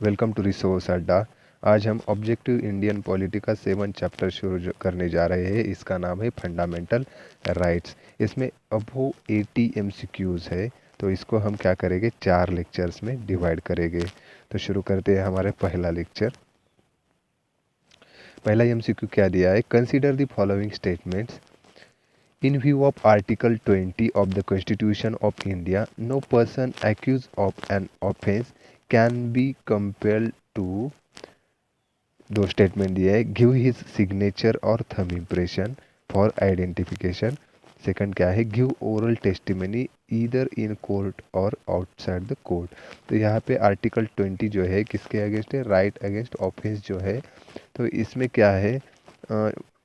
Welcome to resource अड्डा। आज हम ऑब्जेक्टिव इंडियन पॉलिटी का 7 चैप्टर शुरू करने जा रहे हैं। इसका नाम है फंडामेंटल राइट्स। इसमें अब वो 80 MCQs है, तो इसको हम क्या करेंगे, 4 लेक्चर्स में डिवाइड करेंगे। तो शुरू करते हैं हमारे पहला लेक्चर। पहला MCQ क्या दिया है, consider the following statements. In view of Article 20 of the Constitution of India, no person accused of an offence can be compelled to, दो स्टेटमेंट दिया है, गिव हिज सिग्नेचर और thumb impression for identification. Second क्या है, give oral testimony either in court और outside the court. तो यहाँ पे आर्टिकल 20 जो है किसके अगेंस्ट है, राइट अगेंस्ट ऑफेंस जो है। तो इसमें क्या है,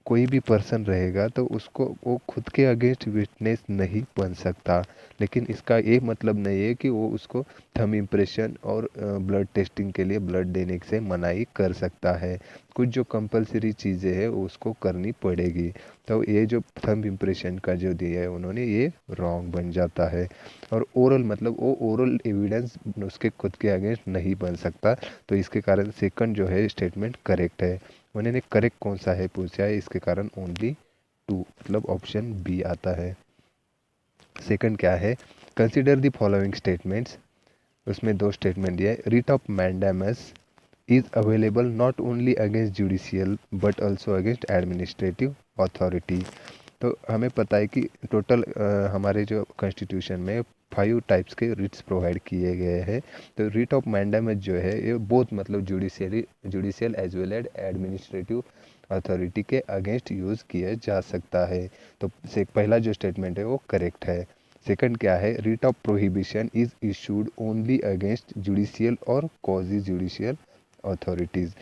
कोई भी पर्सन रहेगा तो उसको वो खुद के अगेंस्ट विटनेस नहीं बन सकता, लेकिन इसका ये मतलब नहीं है कि वो उसको थंब इम्प्रेशन और ब्लड टेस्टिंग के लिए ब्लड देने से मनाही कर सकता है। कुछ जो कंपलसरी चीज़ें हैं वो उसको करनी पड़ेगी। तो ये जो थंब इम्प्रेशन का जो दिया है उन्होंने, ये रॉन्ग बन जाता है। और ओरल मतलब वो ओरल एविडेंस उसके खुद के अगेंस्ट नहीं बन सकता। तो इसके कारण सेकंड जो है स्टेटमेंट करेक्ट है। उन्होंने करेक्ट कौन सा है पूछा है, इसके कारण ओनली 2 मतलब ऑप्शन बी आता है। सेकंड क्या है, कंसिडर द फॉलोइंग स्टेटमेंट्स। उसमें दो स्टेटमेंट दिया है, writ of mandamus is available not only against judicial but also against administrative authority. तो हमें पता है कि टोटल हमारे जो कॉन्स्टिट्यूशन में 5 टाइप्स के रिट्स प्रोवाइड किए गए हैं। तो रिट ऑफ मैंडेमस जो है ये बहुत मतलब judicial as well as administrative authority के अगेंस्ट यूज़ किया जा सकता है। तो से पहला जो स्टेटमेंट है वो करेक्ट है। सेकंड क्या है, writ of prohibition is issued only against judicial और क्वाजी जुडिशियल अथॉरिटीज़।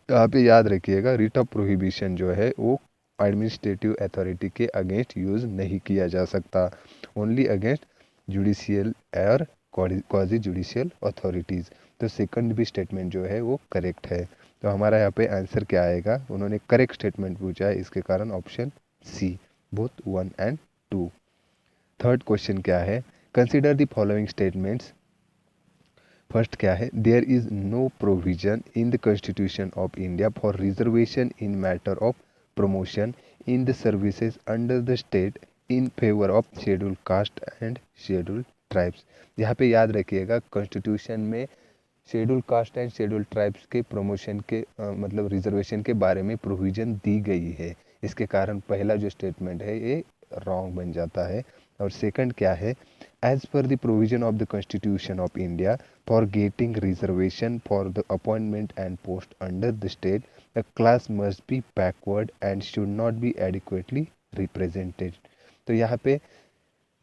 यहाँ पे याद रखिएगा, रिट ऑफ प्रोहिबिशन जो है वो एडमिनिस्ट्रेटिव अथॉरिटी के अगेंस्ट यूज़ नहीं किया जा सकता, ओनली अगेंस्ट जुडिशियल और क्वाजी जुडिशियल अथॉरिटीज़। तो सेकंड भी स्टेटमेंट जो है वो करेक्ट है। तो हमारा यहाँ पे आंसर क्या आएगा, उन्होंने करेक्ट स्टेटमेंट पूछा है, इसके कारण option C, both 1 and 2। Third question क्या है, consider the following statements. First क्या है, there is no provision in the constitution of India for reservation in matter of promotion in the services under the state in favour of schedule caste and schedule tribes. यहाँ पे याद रखिएगा, constitution में schedule caste and schedule tribes के promotion के मतलब reservation के बारे में प्रोविजन दी गई है। इसके कारण पहला जो स्टेटमेंट है ये रॉन्ग बन जाता है। और सेकंड क्या है, as per the provision of the constitution of India for getting reservation for the appointment and post under the state, the class must be backward and should not be adequately represented. तो यहाँ पे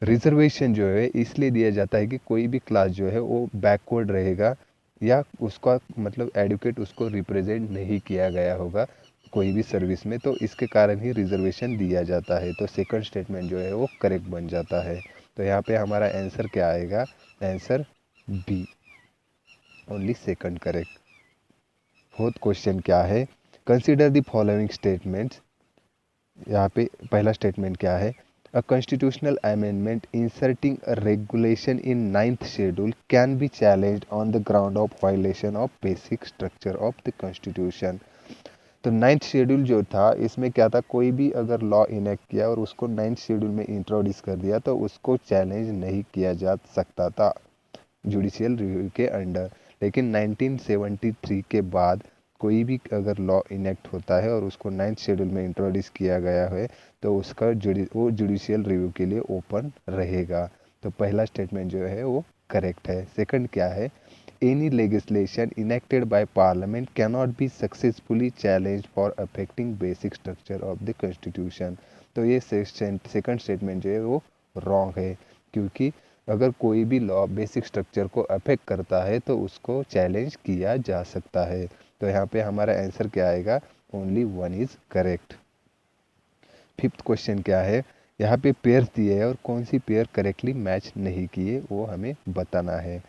reservation जो है इसलिए दिया जाता है कि कोई भी क्लास जो है वो बैकवर्ड रहेगा या उसका मतलब एडुकेट उसको रिप्रेजेंट नहीं किया गया होगा कोई भी सर्विस में, तो इसके कारण ही रिजर्वेशन दिया जाता है। तो सेकंड स्टेटमेंट जो है वो करेक्ट बन जाता है। तो यहाँ पे हमारा आंसर क्या आएगा, answer B, only second correct. Fourth question क्या है, कंसिडर द फॉलोइंग स्टेटमेंट्स। यहाँ पे पहला स्टेटमेंट क्या है, a constitutional amendment inserting a regulation in ninth schedule can be challenged on the ground of violation of basic structure of the constitution। तो ninth schedule जो था इसमें क्या था, कोई भी अगर लॉ इनेक्ट किया और उसको नाइन्थ शेड्यूल में इंट्रोड्यूस कर दिया तो उसको चैलेंज नहीं किया जा सकता था जुडिशियल रिव्यू के अंडर। लेकिन 1973 के बाद कोई भी अगर लॉ इनेक्ट होता है और उसको नाइन्थ शेड्यूल में इंट्रोड्यूस किया गया है तो उसका वो जुडिशियल रिव्यू के लिए ओपन रहेगा। तो पहला स्टेटमेंट जो है वो करेक्ट है। सेकंड क्या है, any legislation enacted by parliament can not be successfully challenge for affecting basic structure of the constitution. तो ये सेकंड स्टेटमेंट जो है वो रॉन्ग है, क्योंकि अगर कोई भी लॉ बेसिक स्ट्रक्चर को अफेक्ट करता है तो उसको चैलेंज किया जा सकता है। तो यहाँ पे हमारा आंसर क्या आएगा, only 1 is correct. Fifth question क्या है, यहाँ पे पेयर्स दिए है और कौन सी पेयर करेक्टली मैच नहीं किए वो हमें बताना है।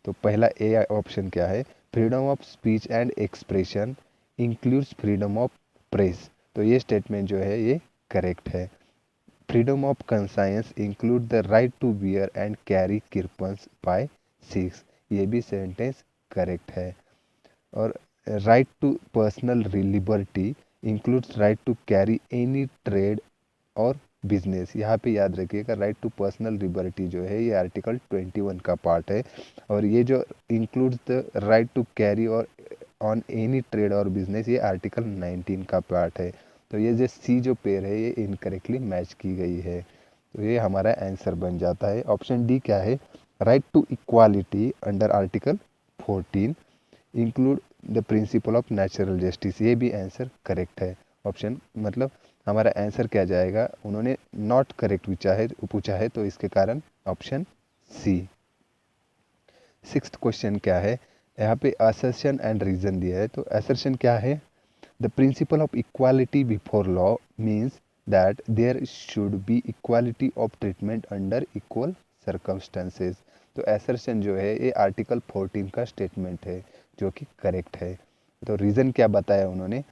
तो पहला ए ऑप्शन क्या है, freedom of speech and expression includes freedom of press. तो ये स्टेटमेंट जो है ये करेक्ट है। Freedom of conscience include the right to wear and carry kirpans by Sikhs, ये भी सेंटेंस करेक्ट है। और right to personal liberty includes right to carry any trade और बिजनेस। यहाँ पे याद रखिएगा राइट टू पर्सनल लिबर्टी जो है ये आर्टिकल 21 का पार्ट है, और ये जो includes the right to carry or on any trade और बिजनेस ये आर्टिकल 19 का पार्ट है। तो ये जो सी जो पेयर है ये इनकरेक्टली मैच की गई है, तो ये हमारा आंसर बन जाता है। ऑप्शन डी क्या है, right to equality under article 14 include the principle of natural justice, ये भी आंसर करेक्ट है। ऑप्शन मतलब हमारा आंसर क्या जाएगा, उन्होंने नॉट करेक्ट पूछा है तो इसके कारण ऑप्शन सी। 6th क्वेश्चन क्या है, यहाँ पे असर्शन एंड रीजन दिया है। तो असर्शन क्या है, the principle of equality before law means that there should be equality of treatment under equal circumstances. तो असर्शन जो है ये आर्टिकल 14 का स्टेटमेंट है जो कि करेक्ट है। तो रीज़न क्या बताया उन्होंने,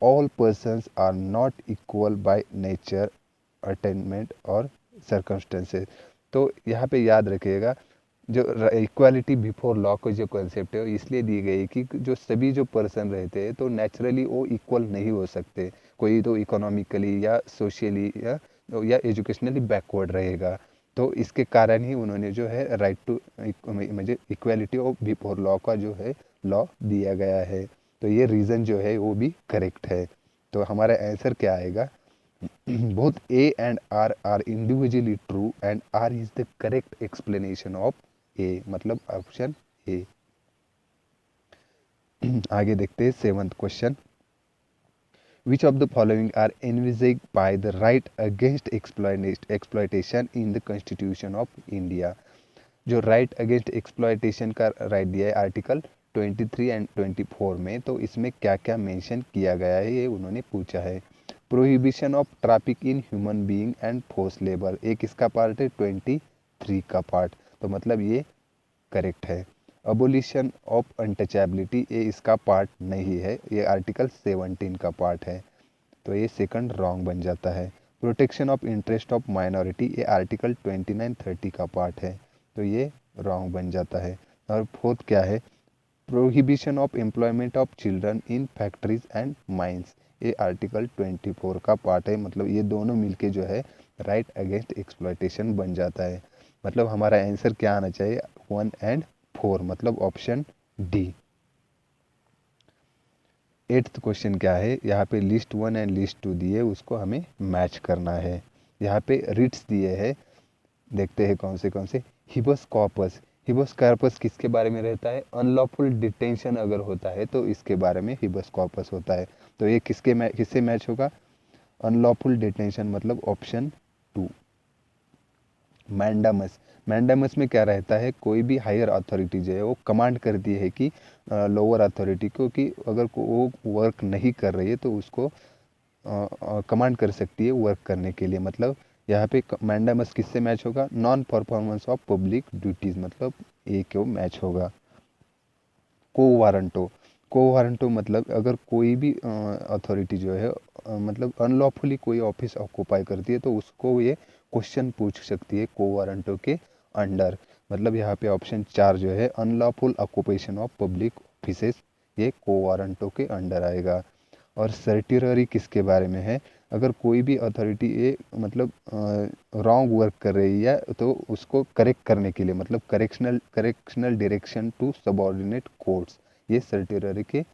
all persons are not equal by nature attainment or circumstances. तो यहाँ पे याद रखिएगा जो इक्वालिटी बिफोर लॉ का जो कॉन्सेप्ट है इसलिए दी गई कि जो सभी जो पर्सन रहते हैं तो नेचुरली वो इक्वल नहीं हो सकते, कोई तो इकोनॉमिकली या सोशली या एजुकेशनली बैकवर्ड रहेगा। तो इसके कारण ही उन्होंने जो है राइट टू मुझे इक्वालिटी ऑफ बिफोर लॉ का जो है लॉ दिया गया है। तो ये रीज़न जो है वो भी करेक्ट है। तो हमारा आंसर क्या आएगा, both A and R are individually true and R is the correct explanation of A, मतलब ऑप्शन ए। आगे देखते हैं 7th question, which of the following are envisaged by the right against exploitation in the constitution of India। जो right against exploitation का right दिया है article 23 and 24 में, तो इसमें क्या क्या मेंशन किया गया है ये उन्होंने पूछा है। Prohibition of traffic in human being and force labour, एक इसका पार्ट है 23 का पार्ट, तो मतलब ये करेक्ट है। अबोलिशन ऑफ अनटचेबिलिटी ये इसका पार्ट नहीं है, ये आर्टिकल 17 का पार्ट है, तो ये सेकंड रॉन्ग बन जाता है। Protection of interest of minority ये आर्टिकल 29-30 का पार्ट है, तो ये रॉन्ग बन जाता है। और फोर्थ क्या है, prohibition of employment of children in factories and mines, ये आर्टिकल 24 का पार्ट है, मतलब ये दोनों मिलके जो है राइट अगेंस्ट एक्सप्लॉयटेशन बन जाता है। मतलब हमारा आंसर क्या आना चाहिए, 1 एंड 4, मतलब ऑप्शन डी। 8th क्वेश्चन क्या है, यहाँ पे लिस्ट 1 एंड लिस्ट 2 दिए उसको हमें मैच करना है। यहाँ पे रिट्स दिए हैं, देखते हैं कौन से। हिबस कॉर्पस, हिबस कॉर्पस किसके बारे में रहता है, अनलॉफुल डिटेंशन अगर होता है तो इसके बारे में हिबस कॉर्पस होता है। तो ये किससे मैच होगा, अनलॉफुल डिटेंशन, मतलब ऑप्शन 2। मैंडामस, मैंडामस में क्या रहता है, कोई भी हायर अथॉरिटी जो है वो कमांड करती है कि लोअर अथॉरिटी को कि अगर वो वर्क नहीं कर रही है तो उसको कमांड कर सकती है वर्क करने के लिए। मतलब यहाँ पे मैंडामस किससे मैच होगा, non performance of public duties, मतलब ए को मैच होगा। को वारंटो मतलब अगर कोई भी अथॉरिटी जो है मतलब अनलॉफुली कोई ऑफिस ऑक्यूपाई करती है तो उसको ये क्वेश्चन पूछ सकती है को वारंटो के अंडर। मतलब यहाँ पे ऑप्शन 4 जो है unlawful occupation of public offices, ये को वारंटो के अंडर आएगा। और सर्टिलरी किसके बारे में है, अगर कोई भी अथॉरिटी ये मतलब रॉन्ग वर्क कर रही है तो उसको करेक्ट करने के लिए, मतलब correctional direction to subordinate courts, ये सर्टिलरी के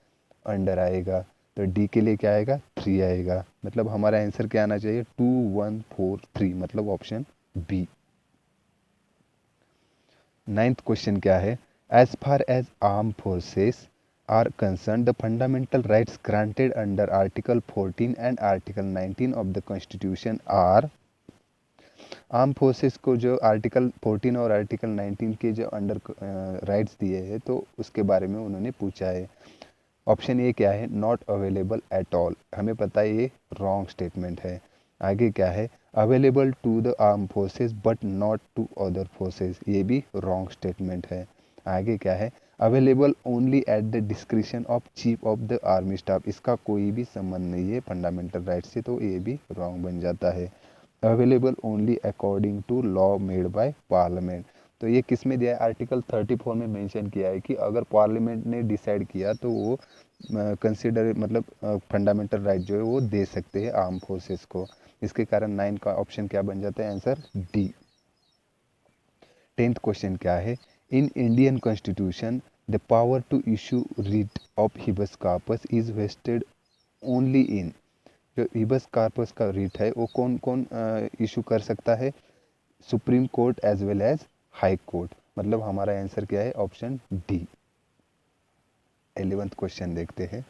अंडर आएगा। तो डी के लिए क्या आएगा, 3 आएगा। मतलब हमारा आंसर क्या आना चाहिए, 2 1 4 3, मतलब ऑप्शन बी। 9th क्वेश्चन क्या है, as far as arm forces are concerned, the fundamental rights granted under Article 14 and Article 19 of the Constitution are। Arm forces को जो आर्टिकल 14 और आर्टिकल 19 के जो अंडर राइट्स दिए हैं तो उसके बारे में उन्होंने पूछा है। ऑप्शन ए क्या है, नॉट अवेलेबल एट ऑल, हमें पता है ये रॉन्ग स्टेटमेंट है। आगे क्या है, available to the arm forces but not to other forces, ये भी रॉन्ग स्टेटमेंट है। आगे क्या है, available only at the discretion of chief of the army staff, इसका कोई भी संबंध नहीं है फंडामेंटल राइट से, तो ये भी रॉन्ग बन जाता है। Available only according to law made by parliament, तो ये किस में दिया है, आर्टिकल 34 में मेंशन किया है कि अगर पार्लियामेंट ने डिसाइड किया तो वो कंसिडर मतलब फंडामेंटल राइट जो है वो दे सकते हैं आर्म फोर्सेस को। इसके कारण 9 का ऑप्शन क्या बन जाता है, आंसर डी। 10th क्वेश्चन क्या है, in Indian Constitution the power to issue writ of habeas corpus is vested only in, जो हिबस कॉर्पस का रिट है वो कौन कौन इशू कर सकता है, supreme court as well as high court. मतलब हमारा आंसर क्या है, ऑप्शन डी। 11th क्वेश्चन देखते हैं,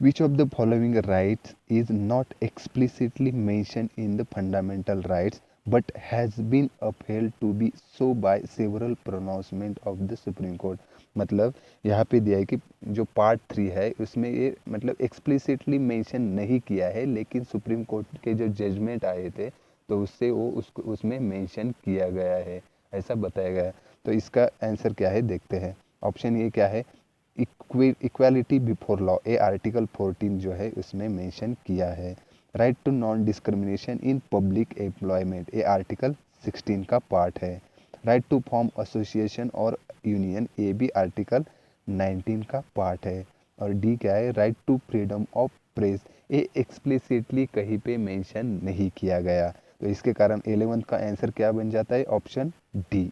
which of the following rights is not explicitly mentioned in the fundamental rights but has been upheld to be so by several pronouncement of the Supreme Court। मतलब यहाँ पे दिया है कि जो part 3 है उसमें ये मतलब एक्सप्लिसिटली मेंशन नहीं किया है, लेकिन सुप्रीम कोर्ट के जो जजमेंट आए थे तो उससे वो उसको उसमें मेंशन किया गया है, ऐसा बताया गया है। तो इसका आंसर क्या है देखते हैं। ऑप्शन ए क्या है, इक्वालिटी बिफोर लॉ, ये आर्टिकल 14 जो है उसमें मेंशन किया है। Right to non discrimination in public employment, ये आर्टिकल 16 का पार्ट है। राइट टू फॉर्म एसोसिएशन और यूनियन, ये भी आर्टिकल 19 का पार्ट है। और डी क्या है, right to freedom of press, ये एक्सप्लिसिटली कहीं पे मेंशन नहीं किया गया। तो इसके कारण 11th का आंसर क्या बन जाता है, ऑप्शन डी।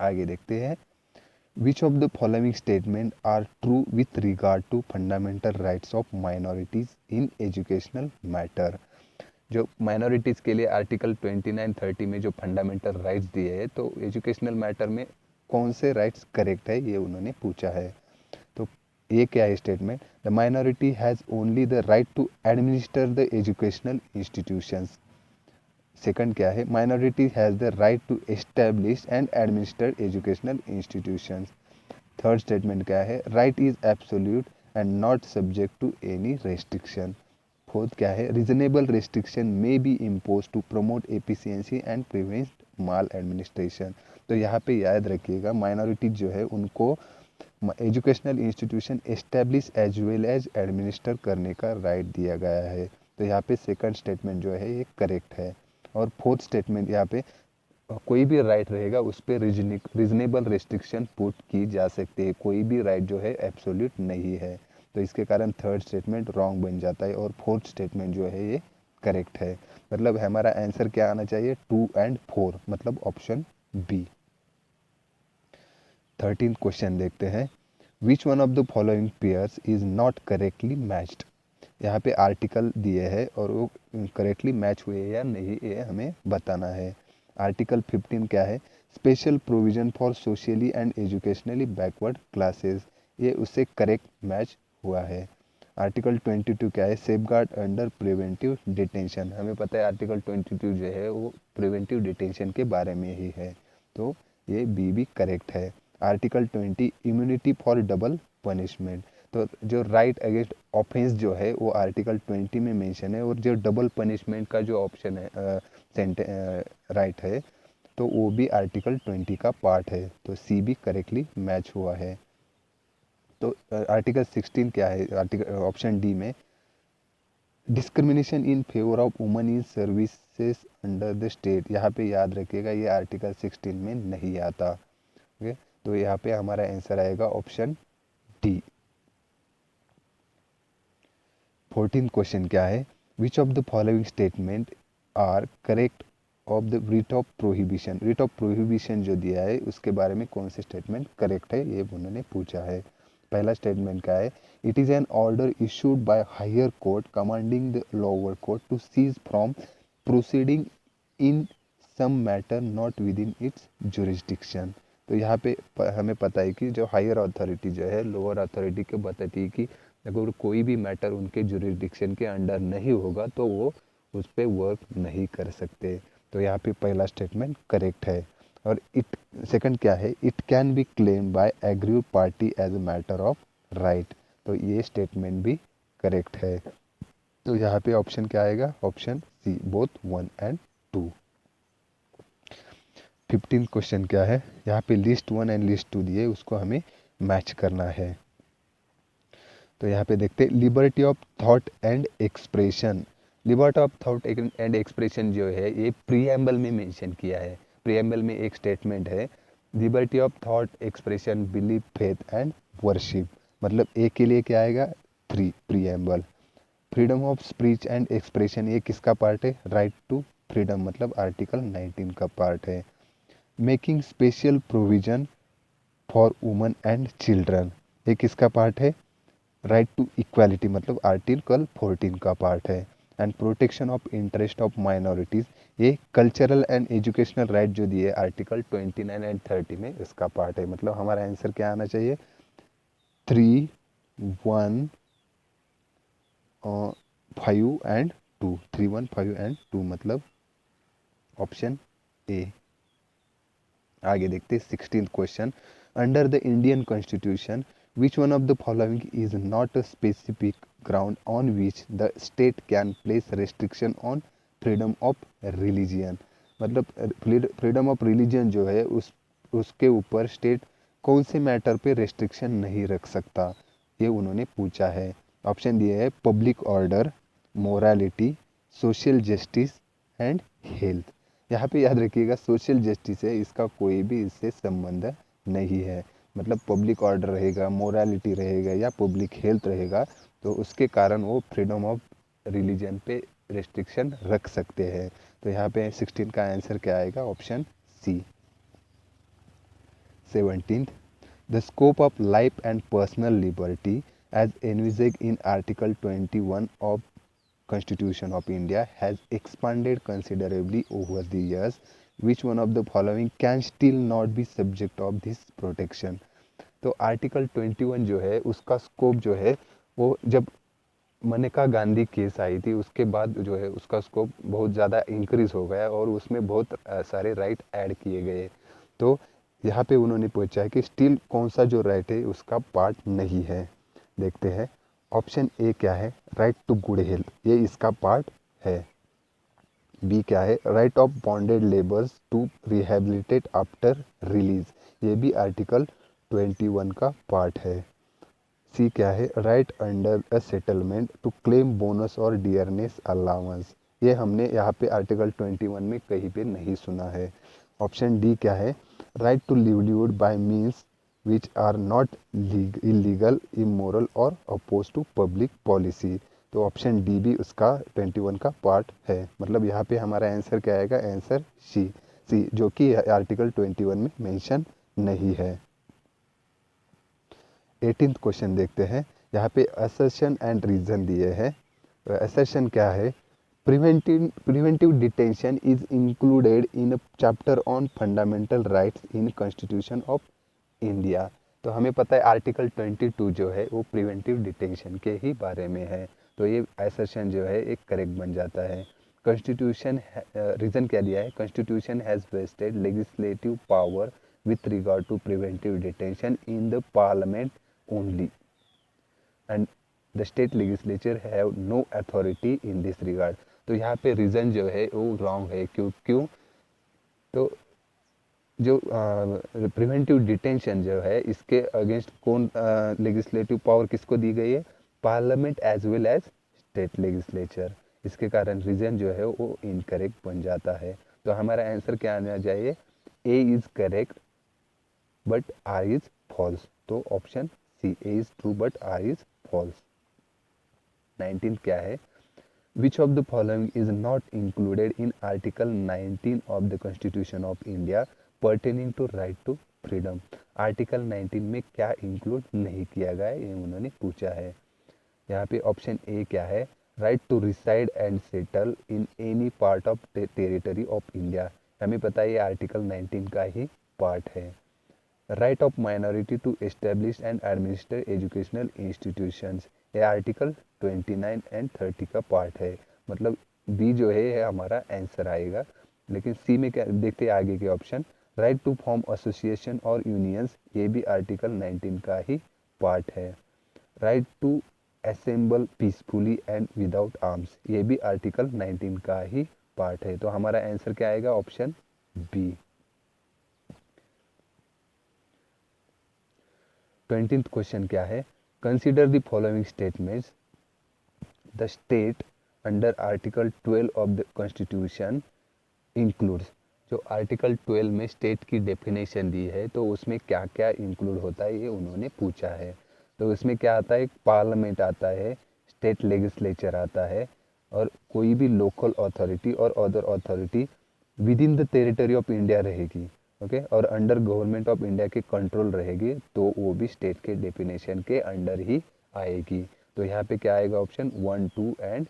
आगे देखते हैं, which of the following statement are true with regard to fundamental rights of minorities in educational matter। जो माइनॉरिटीज़ के लिए आर्टिकल 29, 30 में जो फंडामेंटल राइट्स दिए हैं तो एजुकेशनल मैटर में कौन से राइट्स करेक्ट है ये उन्होंने पूछा है। तो ये क्या है statement, the minority has only the right to administer the educational institutions. Second क्या है, minority has the right to establish and administer educational institutions. Third statement क्या है, right is absolute and not subject to any restriction. Fourth क्या है, reasonable restriction may be impose to promote efficiency and prevent mal administration. तो यहाँ पे याद रखिएगा minorities जो है उनको educational institution establish as well as administer करने का राइट दिया गया है। तो यहाँ पे सेकंड स्टेटमेंट जो है ये करेक्ट है। और फोर्थ स्टेटमेंट यहाँ पे कोई भी राइट रहेगा उस पर रीजनेबल रेस्ट्रिक्शन पुट की जा सकती है, कोई भी राइट जो है एब्सोल्यूट नहीं है। तो इसके कारण थर्ड स्टेटमेंट रॉन्ग बन जाता है और फोर्थ स्टेटमेंट जो है ये करेक्ट है। मतलब हमारा आंसर क्या आना चाहिए, 2 और 4, मतलब ऑप्शन बी। 13th क्वेश्चन देखते हैं, which one of the following pairs is not correctly matched. यहाँ पे आर्टिकल दिए हैं और वो करेक्टली मैच हुए या नहीं ये हमें बताना है। आर्टिकल 15 क्या है, special provision for socially and educationally backward classes, ये उससे करेक्ट मैच हुआ है। आर्टिकल 22 क्या है, सेफगार्ड अंडर प्रिवेंटिव डिटेंशन, हमें पता है आर्टिकल 22 जो है वो प्रिवेंटिव डिटेंशन के बारे में ही है, तो ये बी भी करेक्ट है। Article 20 immunity for double punishment, तो जो राइट अगेंस्ट ऑफेंस जो है वो आर्टिकल 20 में मेंशन है, और जो डबल पनिशमेंट का जो ऑप्शन है राइट है तो वो भी आर्टिकल 20 का पार्ट है, तो सी भी करेक्टली मैच हुआ है। तो आर्टिकल 16 क्या है, आर्टिकल ऑप्शन डी में discrimination in favour of woman in services under the state, यहाँ पे याद रखिएगा ये आर्टिकल 16 में नहीं आता। ओके, तो यहाँ पे हमारा आंसर आएगा ऑप्शन डी। 14th क्वेश्चन क्या है, which of the following statement are correct of the writ of prohibition. Writ of prohibition जो दिया है उसके बारे में कौन से स्टेटमेंट करेक्ट है ये उन्होंने पूछा है। पहला स्टेटमेंट क्या है, it is an order issued by higher court commanding the lower court to cease from proceeding in some matter not within its jurisdiction. तो यहाँ पे हमें पता है कि जो हायर अथॉरिटी जो है लोअर अथॉरिटी को बताती है कि अगर कोई भी मैटर उनके जुरिस्डिक्शन के अंडर नहीं होगा तो वो उस पर वर्क नहीं कर सकते। तो यहाँ पे पहला स्टेटमेंट करेक्ट है। और इट सेकंड क्या है, it can be claim by aggrieved party as a matter of right, तो ये स्टेटमेंट भी करेक्ट है। तो यहाँ पे ऑप्शन क्या आएगा, ऑप्शन सी, बोथ 1 और 2। 15th क्वेश्चन क्या है, यहाँ पे लिस्ट 1 एंड लिस्ट 2 दिए उसको हमें मैच करना है। तो यहाँ पे देखते हैं liberty of thought and expression. Liberty of thought and expression जो है ये प्रीएम्बल में मेंशन किया है, प्रीएम्बल में एक स्टेटमेंट है, liberty of thought, expression, belief, faith and worship. मतलब ए के लिए क्या आएगा, 3 preamble. Freedom of speech and expression, ये किसका पार्ट है, राइट टू फ्रीडम, मतलब आर्टिकल 19 का पार्ट है। Making special provision for women and children, ये किसका पार्ट है, राइट टू इक्वालिटी, मतलब आर्टिकल 14 का पार्ट है। And protection of interest of minorities, ये कल्चरल एंड एजुकेशनल राइट जो दिए आर्टिकल 29 एंड 30 में, इसका पार्ट है। मतलब हमारा आंसर क्या आना चाहिए, 3, 1, 5 एंड 2, 3, 1, 5 एंड 2, मतलब ऑप्शन ए। आगे देखते हैं 16th question, under the Indian constitution which one of the following is not a specific ground on which the state can place restriction on freedom of religion। मतलब freedom of religion जो है उसके ऊपर state कौन से matter पे restriction नहीं रख सकता, ये उन्होंने पूछा है। ऑप्शन दिए है public order, morality, social justice and health. यहाँ पे याद रखिएगा सोशल जस्टिस है, इसका कोई भी इससे संबंध नहीं है। मतलब पब्लिक ऑर्डर रहेगा, मोरालिटी रहेगा या पब्लिक हेल्थ रहेगा, तो उसके कारण वो फ्रीडम ऑफ रिलीजन पे रेस्ट्रिक्शन रख सकते हैं। तो यहाँ पे 16 का आंसर क्या आएगा, option C. 17th, the scope of life and personal liberty as envisaged in article 21 of Constitution of India has expanded considerably over the years. Which one of the following can still not be subject of this protection? तो article 21 जो है उसका scope जो है वो जब Maneka Gandhi case I थी उसके बाद जो है उसका स्कोप बहुत ज़्यादा इंक्रीज हो गया और उसमें बहुत सारे राइट ऐड किए गए। तो यहाँ पे उन्होंने पूछा है कि स्टिल कौन सा जो राइट है उसका पार्ट नहीं है। देखते हैं ऑप्शन ए क्या है, राइट टू गुड हेल्थ, ये इसका पार्ट है। बी क्या है, right of bonded labours to rehabilitate after release, ये भी आर्टिकल 21 का पार्ट है। सी क्या है, right under a settlement to claim bonus और डियरनेस अलाउंस, ये हमने यहाँ पे आर्टिकल 21 में कहीं पे नहीं सुना है। ऑप्शन डी क्या है, right to livelihood by means which are not illegal, immoral और opposed to public policy। तो ऑप्शन डी भी उसका 21 का पार्ट है। मतलब यहाँ पे हमारा आंसर क्या आएगा, आंसर सी जो कि आर्टिकल 21 में मेंशन नहीं है। 18th क्वेश्चन देखते हैं, यहाँ पे असर्शन एंड रीजन दिए हैं। असर्शन क्या है, preventive detention is included in chapter on fundamental rights in constitution of India. तो हमें पता है आर्टिकल 22 जो है वो प्रिवेंटिव डिटेंशन के ही बारे में है, तो ये असर्शन जो है एक करेक्ट बन जाता है। कॉन्स्टिट्यूशन रीजन क्या दिया है, constitution has vested legislative power with regard to preventive detention in the parliament only and the state legislature have no authority in this regard. तो यहाँ पे रीजन जो है वो रॉन्ग है। क्यों तो जो प्रिवेंटिव डिटेंशन जो है इसके अगेंस्ट कौन लेजिस्लेटिव पावर किसको दी गई है, parliament as well as state legislature. इसके कारण रीजन जो है वो इनकरेक्ट बन जाता है। तो हमारा आंसर क्या आना चाहिए, A is correct but R is false. तो option C, A is true but R is false. 19 क्या है, which of the following is not included in article 19 of the constitution of india pertaining to right to freedom। Article 19 में क्या include नहीं किया गया है, ये उन्होंने पूछा है। यहाँ पे ऑप्शन ए क्या है, right to reside and settle in any part of territory of India, हमें पता है ये आर्टिकल 19 का ही पार्ट है। Right of minority to establish and administer educational institutions, ये आर्टिकल 29 एंड 30 का पार्ट है। मतलब बी जो है हमारा आंसर आएगा। लेकिन सी में क्या देखते हैं आगे के option, right to form association और यूनियंस, ये भी आर्टिकल 19 का ही पार्ट है। Right to assemble peacefully and without arms, ये भी आर्टिकल 19 का ही पार्ट है। तो हमारा आंसर क्या आएगा, ऑप्शन बी। 20th क्वेश्चन क्या है, consider the following statements, the state under article 12 of the constitution includes, जो आर्टिकल 12 में स्टेट की डेफिनेशन दी है तो उसमें क्या क्या इंक्लूड होता है ये उन्होंने पूछा है। तो इसमें क्या आता है, पार्लियामेंट आता है, स्टेट लेजिस्लेचर आता है, और कोई भी लोकल अथॉरिटी और other authority with in the territory of India रहेगी, ओके, और अंडर गवर्नमेंट ऑफ इंडिया के कंट्रोल रहेगी, तो वो भी स्टेट के डेफिनेशन के अंडर ही आएगी। तो यहाँ पे क्या आएगा, ऑप्शन 1, 2 एंड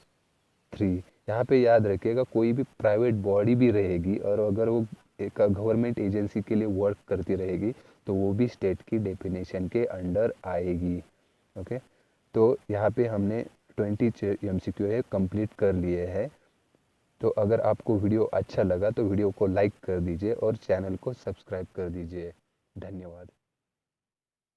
3। यहाँ पे याद रखिएगा कोई भी प्राइवेट बॉडी भी रहेगी और अगर वो एक गवर्नमेंट एजेंसी के लिए वर्क करती रहेगी तो वो भी स्टेट की डेफिनेशन के अंडर आएगी, ओके। तो यहाँ पे हमने 20 MCQ है कंप्लीट कर लिए हैं। तो अगर आपको वीडियो अच्छा लगा तो वीडियो को लाइक कर दीजिए और चैनल को सब्सक्राइब कर दीजिए। धन्यवाद।